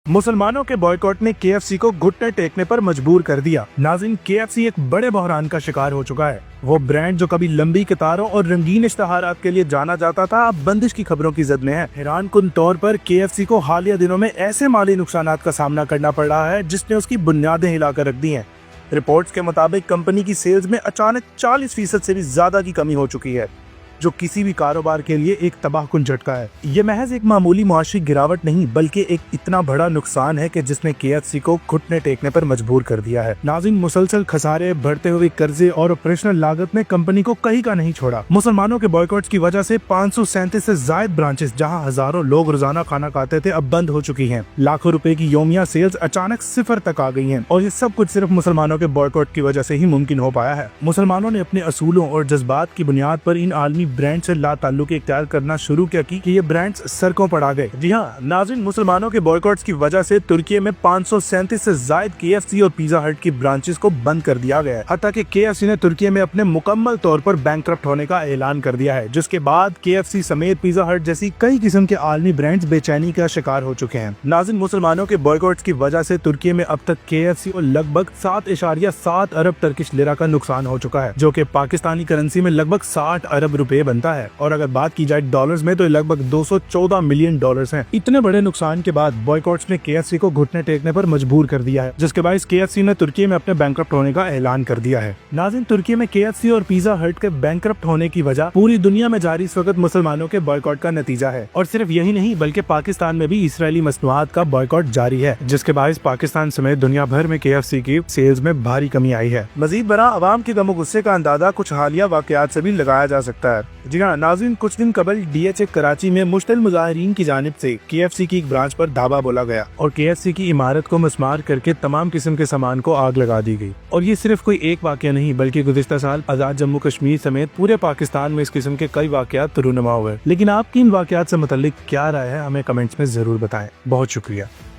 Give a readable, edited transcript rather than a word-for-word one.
मुसलमानों के बॉयकॉट ने KFC को घुटने टेकने पर मजबूर कर दिया। नाज़रीन, KFC एक बड़े बहरान का शिकार हो चुका है। वो ब्रांड जो कभी लंबी कतारों और रंगीन इश्तहारात के लिए जाना जाता था, अब बंदिश की खबरों की जद में है। हैरान कुन तौर पर KFC को हालिया दिनों में ऐसे माली नुकसानात का सामना करना पड़ रहा है जिसने उसकी बुनियादें हिलाकर रख दी हैं। रिपोर्ट्स के मुताबिक कंपनी की सेल्स में अचानक 40% से भी ज्यादा की कमी हो चुकी है, जो किसी भी कारोबार के लिए एक तबाहकुन झटका है। ये महज एक मामूली मुआशी गिरावट नहीं, बल्कि एक इतना बड़ा नुकसान है कि जिसने KFC को घुटने टेकने पर मजबूर कर दिया है। नाज़रीन, मुसलसल खसारे, बढ़ते हुए कर्जे और ऑपरेशनल लागत ने कंपनी को कहीं का नहीं छोड़ा। मुसलमानों के बॉयकॉट्स की वजह से 537 से ज्यादा ब्रांचेस, जहां हजारों लोग रोजाना खाना खाते थे, अब बंद हो चुकी हैं। लाखों रुपए की योमिया सेल्स अचानक सिफर तक आ गई हैं, और ये सब कुछ सिर्फ मुसलमानों के बॉयकॉट की वजह से ही मुमकिन हो पाया है। मुसलमानों ने अपने असूलों और जज्बात की बुनियाद पर इन आलमी ब्रांड से लाताल्लुकी इख्तियार करना शुरू किया कि ये ब्रांड्स सड़कों पर आ गए। जी हाँ नाज़रीन, मुसलमानों के बॉयकॉट्स की वजह से तुर्की में 537 से ज्यादा KFC और पिज़्ज़ा हट की ब्रांचेस को बंद कर दिया गया है। हत्ता कि KFC ने तुर्की में अपने मुकम्मल तौर पर बैंकक्रप्ट होने का ऐलान कर दिया है, जिसके बाद KFC समेत पिज़्ज़ा हट जैसी कई किस्म के आलमी ब्रांड्स बेचैनी का शिकार हो चुके हैं। नाज़रीन, मुसलमानों के बॉयकॉट्स की वजह से तुर्की में अब तक KFC को लगभग 7.7 अरब टर्किश लिरा का नुकसान हो चुका है, जो कि पाकिस्तानी करेंसी में लगभग 60 अरब रुपए बनता है। और अगर बात की जाए डॉलर्स में तो लगभग 214 मिलियन डॉलर्स हैं। इतने बड़े नुकसान के बाद बॉयकॉट्स ने KFC को घुटने टेकने पर मजबूर कर दिया है, जिसके बायस KFC ने तुर्की में अपने बैंकक्रप्ट होने का ऐलान कर दिया है। नाज़रीन, तुर्की में KFC और पिज़्ज़ा हट के बैंकक्रप्ट होने की वजह पूरी दुनिया में जारी इस वक्त मुसलमानों के बॉयकॉट का नतीजा है। और सिर्फ यही नहीं, बल्कि पाकिस्तान में भी इसराइली मसनूआत का बॉयकॉट जारी है, जिसके बायस पाकिस्तान समेत दुनिया भर में KFC की सेल्स में भारी कमी आई है। मजीद बड़ा अवाम के गम गुस्से का अंदाजा कुछ हालिया वाकयात से भी लगाया जा सकता है। जी हाँ नाज़रीन, कुछ दिन कबल DHA कराची में मुश्तिल मुजाहिरीन की जानिब से KFC की एक ब्रांच पर धावा बोला गया और KFC की इमारत को मस्मार करके तमाम किस्म के सामान को आग लगा दी गई। और ये सिर्फ कोई एक वाकया नहीं, बल्कि गुज़िश्ता साल आजाद जम्मू कश्मीर समेत पूरे पाकिस्तान में इस किस्म के कई वाकयात रूनुमा हुए। लेकिन आपकी इन वाकयात से मुतल्लिक क्या राय है, हमें कमेंट्स में जरूर बताएं। बहुत शुक्रिया।